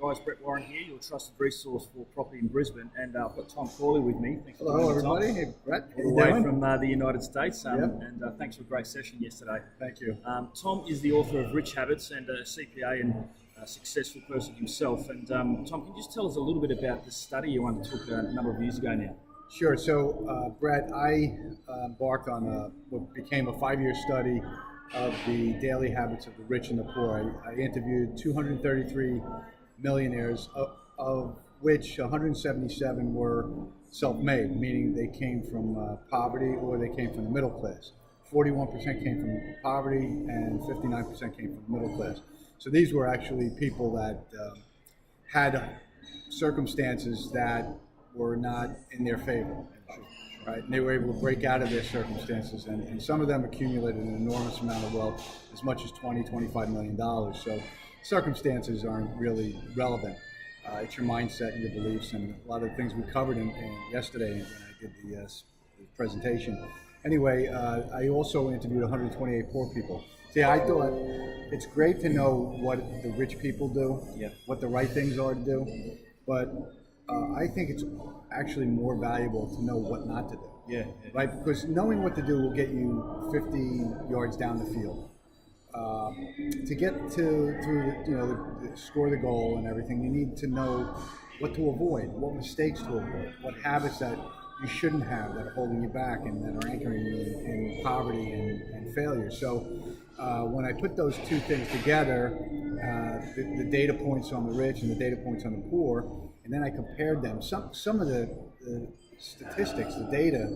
guys, Brett Warren here, your trusted resource for property in Brisbane, and I've got Tom Corley with me. Thanks for Hello, joining us, Tom. everybody. Hey, Brett. All the way from the United States, Yep. and thanks for a great session yesterday. Thank you. Tom is the author of Rich Habits and a CPA and a successful person himself. And Tom, can you just tell us a little bit about the study you undertook a number of years ago now? Sure. So, Brett, I embarked on what became a 5-year study of the daily habits of the rich and the poor. I interviewed 233 millionaires, of which 177 were self-made, meaning they came from poverty or they came from the middle class. 41% came from poverty and 59% came from the middle class. So these were actually people that had circumstances that were not in their favor, right? And they were able to break out of their circumstances, and some of them accumulated an enormous amount of wealth, as much as $25 million. So circumstances aren't really relevant. It's your mindset and your beliefs, and a lot of the things we covered in yesterday when I did the presentation. Anyway, I also interviewed 128 poor people. See, I thought it's great to know what the rich people do, what the right things are to do, but I think it's actually more valuable to know what not to do. Right? Because knowing what to do will get you 50 yards down the field. To get to score the goal and everything, you need to know what to avoid, what mistakes to avoid, what habits that you shouldn't have that are holding you back and that are anchoring you in poverty and failure. So when I put those two things together, the data points on the rich and the data points on the poor, and then I compared them. Some of the statistics, the data,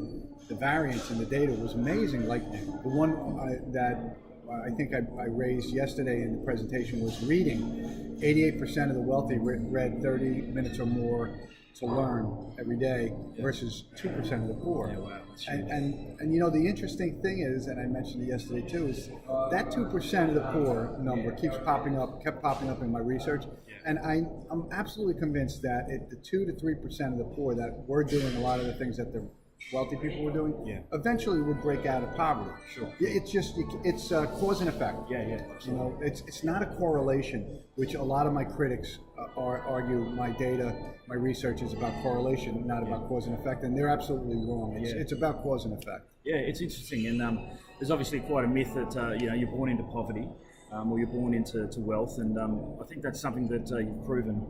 the variance in the data was amazing. Like the one that I think I raised yesterday in the presentation was reading. 88% of the wealthy read 30 minutes or more to learn every day versus 2% of the poor. And you know, the interesting thing is, and I mentioned it yesterday too, is that 2% of the poor number kept popping up in my research. And I'm absolutely convinced that the 2 to 3% of the poor that were doing a lot of the things that the wealthy people were doing, eventually would break out of poverty. It's just, it's cause and effect. You know, it's not a correlation, which a lot of my critics argue my data, my research is about correlation, not about cause and effect, and they're absolutely wrong. It's about cause and effect. Yeah, it's interesting, and there's obviously quite a myth that you're born into poverty. Or you're born into wealth, and I think that's something that you've proven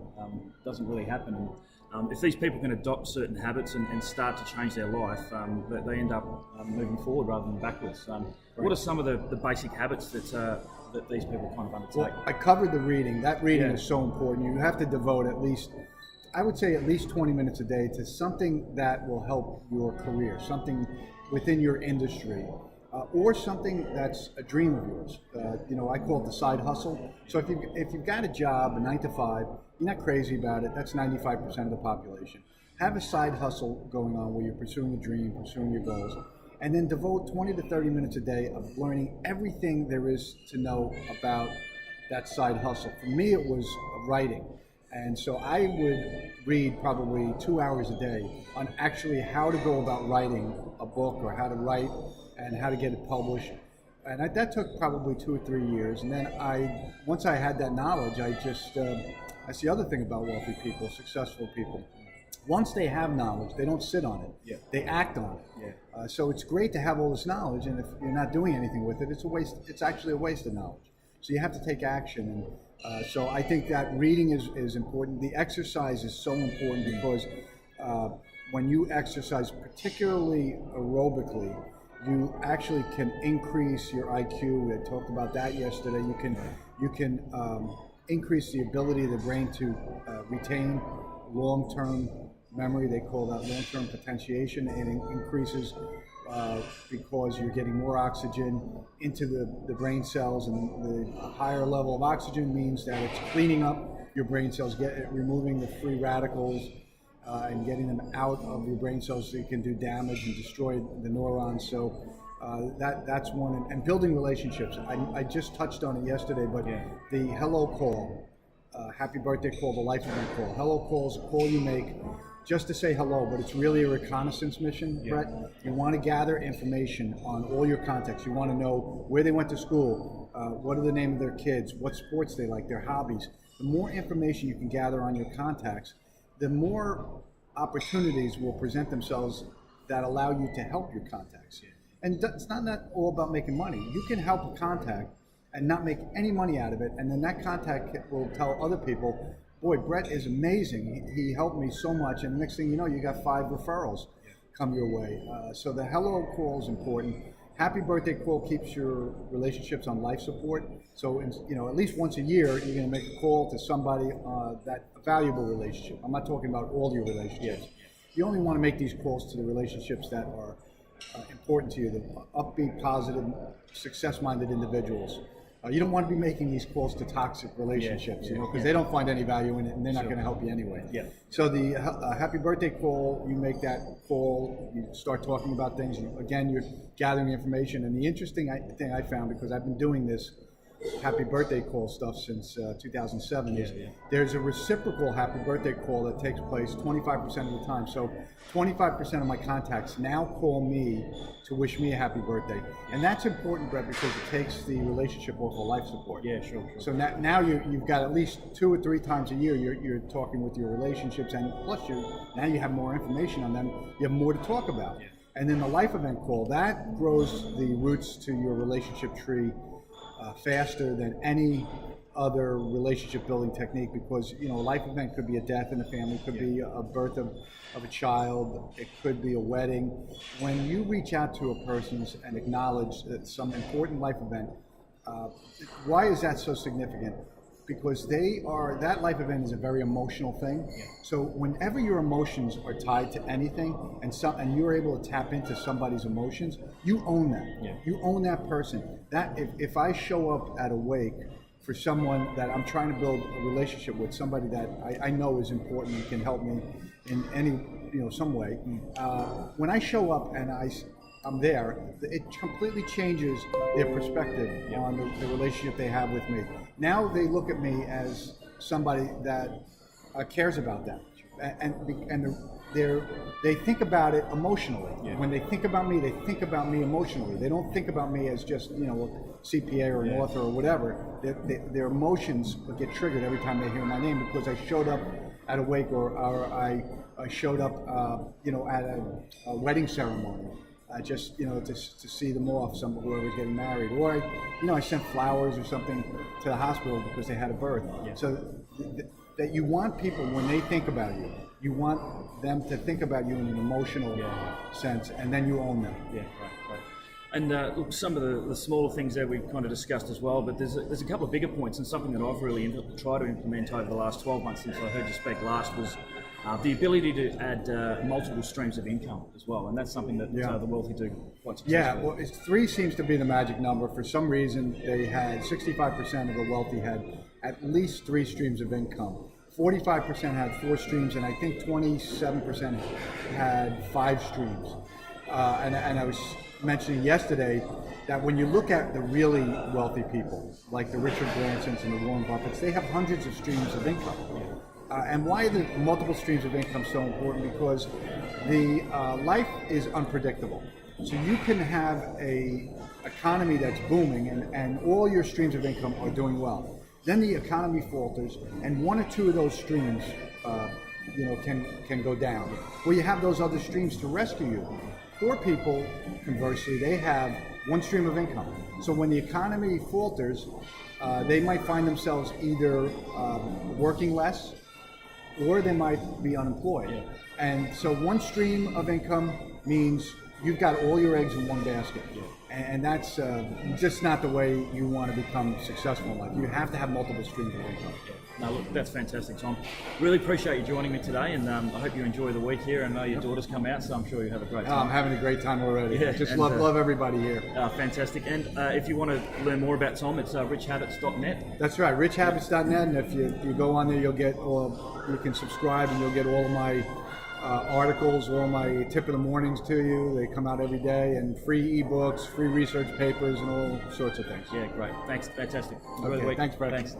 doesn't really happen. And if these people can adopt certain habits and start to change their life, that they end up moving forward rather than backwards. What are some of the basic habits that these people kind of undertake? Well, I covered the reading. That reading is so important. You have to devote at least 20 minutes a day to something that will help your career, something within your industry. Or something that's a dream of yours. I call it the side hustle. So if you've got a job, a 9 to 5, you're not crazy about it. That's 95% of the population. Have a side hustle going on where you're pursuing a dream, pursuing your goals, and then devote 20 to 30 minutes a day of learning everything there is to know about that side hustle. For me, it was writing. And so I would read probably 2 hours a day on actually how to go about writing a book or how to write and how to get it published. And that took probably 2 or 3 years. And then once I had that knowledge, that's the other thing about wealthy people, successful people. Once they have knowledge, they don't sit on it. They act on it. So it's great to have all this knowledge, and if you're not doing anything with it, it's a waste. It's actually a waste of knowledge. So you have to take action. And so I think that reading is important. The exercise is so important because when you exercise, particularly aerobically, you actually can increase your IQ. We had talked about that yesterday. You can increase the ability of the brain to retain long-term memory. They call that long-term potentiation. It increases because you're getting more oxygen into the brain cells, and the higher level of oxygen means that it's cleaning up your brain cells, removing the free radicals, and getting them out of your brain cells so you can do damage and destroy the neurons. So that's one. And building relationships. I just touched on it yesterday, but the hello call, happy birthday call, the life event call. Hello call is a call you make just to say hello, but it's really a reconnaissance mission, Brett. You want to gather information on all your contacts. You want to know where they went to school, what are the name of their kids, what sports they like, their hobbies. the more information you can gather on your contacts, the more opportunities will present themselves that allow you to help your contacts. And it's not all about making money. You can help a contact and not make any money out of it, and then that contact will tell other people, boy, Brett is amazing. He helped me so much, and the next thing you know, you got 5 referrals come your way. So the hello call is important. Happy birthday call keeps your relationships on life support. So, at least once a year, you're going to make a call to somebody that a valuable relationship. I'm not talking about all your relationships. You only want to make these calls to the relationships that are important to you, the upbeat, positive, success-minded individuals. You don't want to be making these calls to toxic relationships, because they don't find any value in it, and they're not going to help you anyway. So the happy birthday call, you make that call, you start talking about things. Again, you're gathering information. And the interesting thing I found, because I've been doing this happy birthday call stuff since 2007, is there's a reciprocal happy birthday call that takes place 25% of the time. So 25% of my contacts now call me to wish me a happy birthday. And that's important, Brett, because it takes the relationship off of life support. Sure. So now you've got at least 2 or 3 times a year you're talking with your relationships, and plus now you have more information on them. You have more to talk about. And then the life event call, that grows the roots to your relationship tree faster than any other relationship building technique, because a life event could be a death in the family, could be a birth of a child, it could be a wedding. When you reach out to a person and acknowledge that some important life event, why is that so significant? Because that life event is a very emotional thing. So whenever your emotions are tied to anything, and you're able to tap into somebody's emotions, you own them. You own that person. That if I show up at a wake for someone that I'm trying to build a relationship with, somebody that I know is important and can help me in any some way, when I show up and I'm there, it completely changes their perspective on the relationship they have with me. Now they look at me as somebody that cares about them, and they think about it emotionally. When they think about me, they think about me emotionally. They don't think about me as just a CPA or an author or whatever. Their emotions get triggered every time they hear my name, because I showed up at a wake, or I showed up at a wedding ceremony. Just to see them off, whoever's getting married, or I sent flowers or something to the hospital because they had a birth. So that you want people, when they think about you, you want them to think about you in an emotional sense, and then you own them. Right. And look, some of the smaller things that we've kind of discussed as well, but there's a couple of bigger points, and something that I've really tried to implement over the last 12 months since I heard you speak last was the ability to add multiple streams of income as well, and that's something that the wealthy do quite successfully. Well, 3 seems to be the magic number. For some reason, they had 65% of the wealthy had at least 3 streams of income. 45% had 4 streams, and I think 27% had 5 streams. And I was mentioning yesterday that when you look at the really wealthy people, like the Richard Bransons and the Warren Buffetts, they have hundreds of streams of income. And why are the multiple streams of income so important? Because the life is unpredictable. So you can have a economy that's booming, and all your streams of income are doing well. Then the economy falters, and 1 or 2 of those streams, can go down. Well, you have those other streams to rescue you. Poor people, conversely, they have 1 stream of income. So when the economy falters, they might find themselves either working less, or they might be unemployed. And so 1 stream of income means you've got all your eggs in one basket. And that's just not the way you want to become successful in life. You have to have multiple streams of income. No, look, that's fantastic, Tom. Really appreciate you joining me today, and I hope you enjoy the week here. I know your daughter's come out, so I'm sure you have a great time. I'm having a great time already. Just love everybody here. Fantastic. And if you want to learn more about Tom, it's richhabits.net. That's right, richhabits.net. And if you go on there, you can subscribe, and you'll get all of my articles, all my tip of the mornings to you. They come out every day, and free ebooks, free research papers, and all sorts of things. Yeah, great. Thanks. Fantastic. Enjoy Okay, the week. thanks, Brett. Thanks.